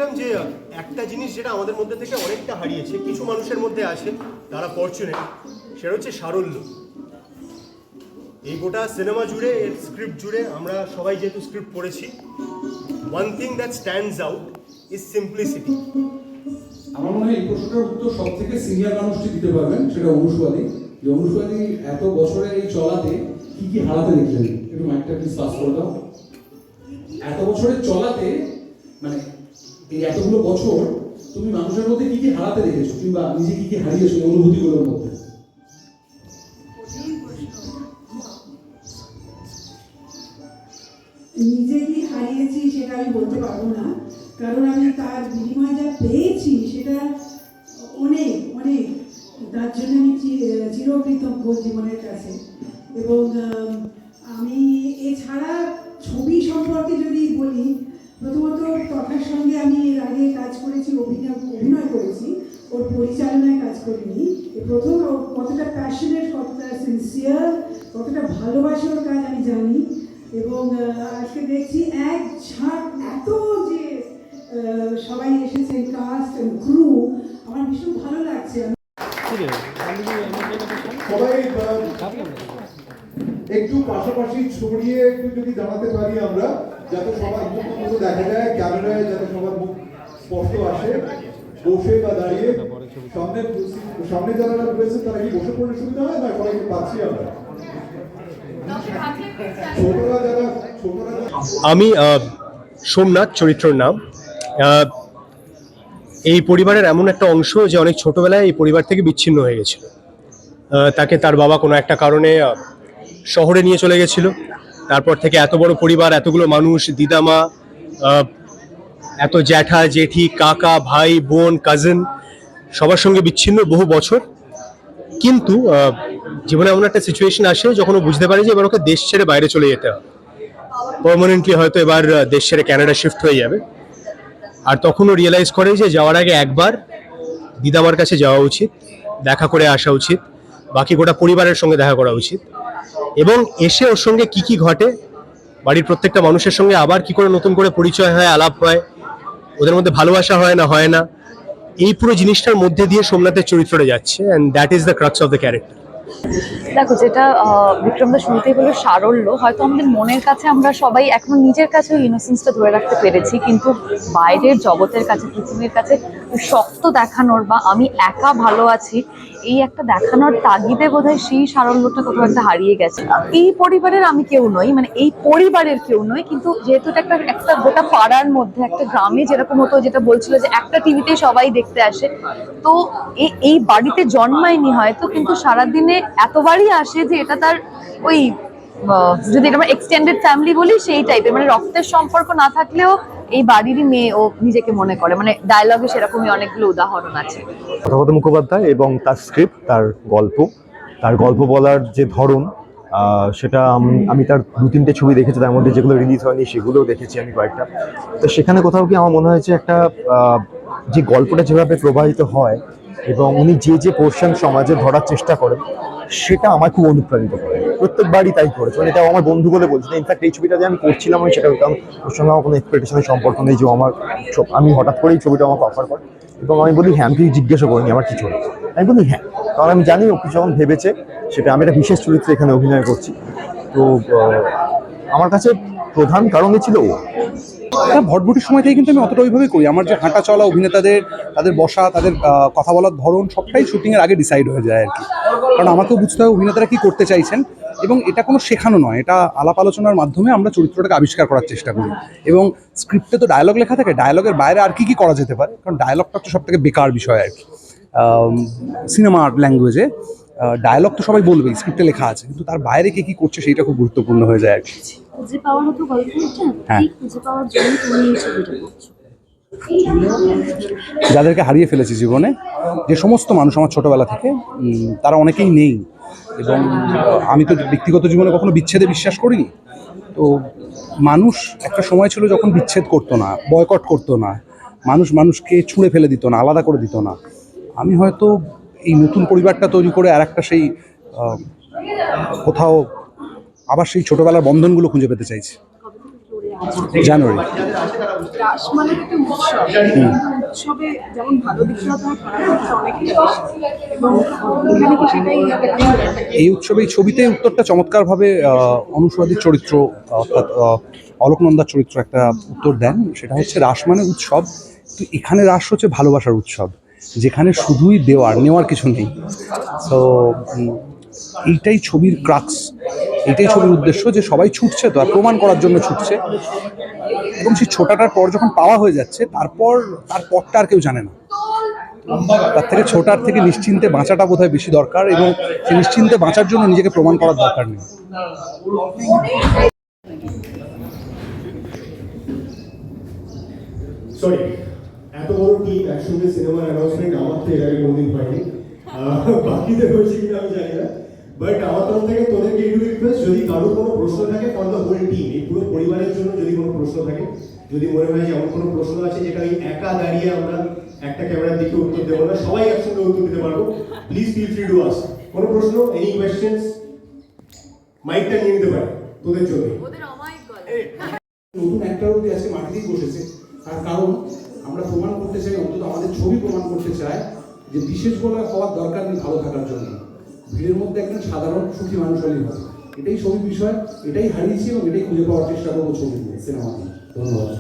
বলছিলাম যে একটা জিনিস যেটা আমাদের মধ্যে থেকে অনেকটা হারিয়েছে, কিছু মানুষের মধ্যে আছে তারা ফরচুনেট, সেটা হচ্ছে সারল্য। এই গোটা সিনেমা জুড়ে, এর স্ক্রিপ্ট জুড়ে আমরা সবাই যেহেতু স্ক্রিপ্ট পড়েছি, one thing that stands out is simplicity. আমার মনে হয় এই প্রশ্নটার উত্তর সব থেকে সিনিয়র মানুষটি দিতে পারবেন, সেটা অনুষ্বাদী। যে অনুষ্বাদী এত বছরের এই চলাতে কি কি হারাতে দেখলেন, একটু মাইকটা প্লিজ পাস করে দাও। এত বছরের চলাতে মানে এই এতগুলো বছর তুমি মানুষের মধ্যে কি কি হারাতে দেখেছো, কিংবা নিজে কি কি হারিয়েছো এই অনুভূতিগুলোর মধ্যে? নিজে কি হারিয়েছি সেটা আমি বলতে পারবো না, কারণ আমি তার বিনিময়ে যা পেয়েছি সেটা অনেক অনেক, তার জন্য আমি চিরকৃতজ্ঞ জীবনের কাছে। এবং আমি এছাড়া ছবি সম্পর্কে যদি বলি, প্রথমত তথার সঙ্গে আমি এর আগে কাজ করেছি, অভিনয় করেছি, ওর পরিচালনায় কাজ করিনি। প্রথম কতটা প্যাশনেট, কতটা সিনসিয়ার, কতটা ভালোবাসে ওর কাজ আমি জানি। এবং আজকে দেখছি এক ঝাঁক এত যে সবাই এসেছে, কাস্ট এন্ড ক্রু, আমার ভীষণ ভালো লাগছে। সবাই একটু পাশাপাশি ছড়িয়ে একটু যদি দাঁড়াতে পারি আমরা, যাতে সবার মুখ মতো দেখা যায়, ক্যামেরায় যাতে সবার মুখ স্পষ্ট আসে, বসে বা দাঁড়িয়ে। সামনে যারা রয়েছে তারা কি বসে পড়লে সুবিধা হয় না? সবাইকে পাচ্ছি আমরা। আমি সোমনাথ চরিত্রের নাম। এই পরিবারের এমন একটা অংশ যে অনেক ছোটবেলায় এই পরিবার থেকে বিচ্ছিন্ন হয়ে গেছিল। তাকে তার বাবা কোনো একটা কারণে শহরে নিয়ে চলে গেছিল। তারপর থেকে এত বড় পরিবার, এতগুলো মানুষ, দিদামা, এত জ্যাঠা জেঠি, কাকা ভাই বোন কাজিন, সবার সঙ্গে বিচ্ছিন্ন বহু বছর। কিন্তু জীবনে এমন একটা সিচুয়েশন আসে যখন ও বুঝতে পারে যে এবার ওকে দেশ ছেড়ে বাইরে চলে যেতে হবে, পার্মানেন্টলি হয়তো এবার দেশ ছেড়ে ক্যানাডা শিফট হয়ে যাবে। আর তখন ও রিয়েলাইজ করে যে যাওয়ার আগে একবার দিদামার কাছে যাওয়া উচিত, দেখা করে আসা উচিত, বাকি গোটা পরিবারের সঙ্গে দেখা করা উচিত, এবং এসে ওর সঙ্গে কি কি ঘটে, বাড়ির প্রত্যেকটা মানুষের সঙ্গে আবার কি করে নতুন করে পরিচয় হয়, আলাপ হয়, ওদের মধ্যে ভালোবাসা হয় না হয় না, এই পুরো জিনিসটার মধ্যে দিয়ে সোমনাথের চরিত্রটা যাচ্ছে, and that is the crux of the character. দেখো, যেটা বিক্রমদা শুনতেই হলো সারল্য, হয়তো আমাদের মনের কাছে আমরা সবাই এখনো নিজের কাছে ওই ইনোসেন্সটা ধরে রাখতে পেরেছি, কিন্তু বাইরের জগতের কাছে, পৃথিবীর কাছে শক্ত দেখানোর বা আমি একা ভালো আছি এই একটা দেখানোর তাগিদে বোধহয় সেই সারল্যটা কোথাও একটা হারিয়ে গেছে। এই পরিবারের আমি কেউ নই, মানে এই পরিবারের কেউ নই, কিন্তু যেহেতু এটা একটা গোটা পাড়ার মধ্যে, একটা গ্রামে যেরকম হতো, যেটা বলছিল যে একটা টিভিতে সবাই দেখতে আসে, তো এই বাড়িতে জন্মায়নি হয়তো, কিন্তু সারাদিনে এতবারই আসে যে এটা তার ওই যদি এটা আমরা এক্সটেন্ডেড ফ্যামিলি বলি সেই টাইপের, মানে রক্তের সম্পর্ক না থাকলেও এই বাড়িরই মেয়ে ও নিজেকে মনে করে। মানে ডায়লগে সেরকমই অনেকগুলো উদাহরণ আছে। প্রথাগত মুখোপাধ্যায় এবং তার স্ক্রিপ্ট, তার গল্প বলার যে ধরন, সেটা আমি তার 2-3টে ছবি দেখেছি, তার মধ্যে যেগুলো রিলিজ হয়নি সেগুলোও দেখেছি আমি কয়েকটা। তো সেখানে কোথাও কি আমার মনে হয়েছে একটা যে গল্পটা যেভাবে প্রবাহিত হয় এবং উনি যে পোর্শন সমাজে ধরার চেষ্টা করেন, সেটা আমার খুব অনুপ্রাণিত করে। প্রত্যেকবারই তাই করেছে, মানে এটাও আমার বন্ধু বলে বলছি। ইনফ্যাক্ট এই ছবিটা যে আমি করছিলাম আমি সেটা, কারণ ওর সঙ্গে আমার কোনো এক্সপেকটেশনের সম্পর্ক নেই, যে আমি হঠাৎ করেই ছবিটা আমাকে অফার করে, এবং আমি বলি হ্যাঁ, আমি কিছু জিজ্ঞাসা করিনি আমার কিছু হলো, আমি বলি হ্যাঁ, কারণ আমি জানি ও কিছু যখন ভেবেছে সেটা আমি একটা বিশেষ চরিত্রে এখানে অভিনয় করছি। তো আমার কাছে প্রধান কারণই ছিল ও। ভটভটির সময় থেকে কিন্তু আমি অতটা ওইভাবেই করি। আমার যে হাঁটা চলা, অভিনেতাদের তাদের বসা, তাদের কথা বলার ধরন সবটাই শুটিংয়ের আগে ডিসাইড হয়ে যায় আর কি। কারণ আমাকেও বুঝতে হবে অভিনেতারা কী করতে চাইছেন, এবং এটা কোনো শেখানো নয়, এটা আলাপ আলোচনার মাধ্যমে আমরা চরিত্রটাকে আবিষ্কার করার চেষ্টা করি। এবং স্ক্রিপ্টে তো ডায়লগ লেখা থাকে, ডায়লগের বাইরে আর কি করা যেতে পারে, কারণ ডায়লগটা তো সব থেকে বেকার বিষয় আর কি। সিনেমার ল্যাঙ্গুয়েজে ডায়লগ তো সবাই বলবেই, স্ক্রিপ্টে লেখা আছে, কিন্তু তার বাইরে কে কী করছে সেইটা খুব গুরুত্বপূর্ণ হয়ে যায় আর কি। খুঁজে পাওয়ার মতো গল্পটা, হ্যাঁ, খুঁজে পাওয়ার জন্য তুমি এই ছবিটা করছো। যাদেরকে হারিয়ে ফেলেছি জীবনে, যে সমস্ত মানুষ আমার ছোটবেলা থেকে, তারা অনেকেই নেই, এবং আমি তো ব্যক্তিগত জীবনে কখনো বিচ্ছেদে বিশ্বাস করিনি। তো মানুষ একটা সময় ছিল যখন বিচ্ছেদ করতো না, বয়কট করতো না, মানুষকে ছুঁড়ে ফেলে দিত না, আলাদা করে দিত না। আমি হয়তো এই নতুন পরিবারটা তৈরি করে আর একটা সেই কোথাও আবার সেই ছোটবেলার বন্ধনগুলো খুঁজে পেতে চাইছি। জানুয়ারি। রাস মানে একটা উৎসব, উৎসবে যেমন ভালো দিকটা হয় খারাপ দিকটা অনেকই আছে, এবং এখানে কি সেটাই এই উৎসবে এই ছবিতে উত্তরটা চমৎকারভাবে অনুসরাদির চরিত্র অর্থাৎ অলোকনন্দার চরিত্র একটা উত্তর দেন। সেটা হচ্ছে রাস মানে উৎসব, তো এখানে রাস হচ্ছে ভালোবাসার উৎসব, যেখানে শুধুই দেওয়ার নেওয়ার কিছু নেই। তো এইটাই ছবির ক্রাক্স, এইটাই ছবির উদ্দেশ্য, যে সবাই ছুটছে তো আর প্রমাণ করার জন্য ছুটছে, এবং সেই ছোটাটার পর যখন পাওয়া হয়ে যাচ্ছে তারপরটা আর কেউ জানে না। তার থেকে ছোটার থেকে নিশ্চিন্তে বাঁচাটা বোধহয় বেশি দরকার, এবং সেই নিশ্চিন্তে বাঁচার জন্য নিজেকে প্রমাণ করার দরকার নেই। সরি, এত বড় টিম একসঙ্গে সিনেমার অ্যানাউন্সমেন্ট আমার তো এর আগে কোনোদিন হয়নি। বাকিদের হয়েছে কিনা আমি জানি না, বাট আমার তরফ থেকে তোদেরকে একটু রিকোয়েস্ট, যদি কারোর কোনো প্রশ্ন থাকে ফর দ্য হোল টিম, এই পুরো পরিবারের জন্য যদি কোনো প্রশ্ন থাকে, যদি মনে হয় যে এমন কোনো প্রশ্ন আছে যেটা ওই একা দাঁড়িয়ে আমরা একটা ক্যামেরার দিকে উত্তর দেবো না, সবাই একসঙ্গে উত্তর দিতে পারবো, please feel free to ask. কোনো প্রশ্ন, এনি কোয়েশ্চেন্স, মাইকটা নিয়ে নিতে পারে তোদের জন্য। নতুন একটা অব্দি আজকে মাটিতেই বসেছে, তার কারণ আমরা প্রমাণ করতে চাই, অন্তত আমাদের ছবি প্রমাণ করতে চায় যে বিশেষ বলে হওয়ার দরকার নেই ভালো থাকার জন্য, ভিড়ের মধ্যে একজন সাধারণ সুখী মানুষ হলেই হবে। এটাই ছবির বিষয়, এটাই হারিয়েছি এবং এটাই খুঁজে পাওয়ার চেষ্টা করবো ছবিতে, সিনেমাতে। ধন্যবাদ।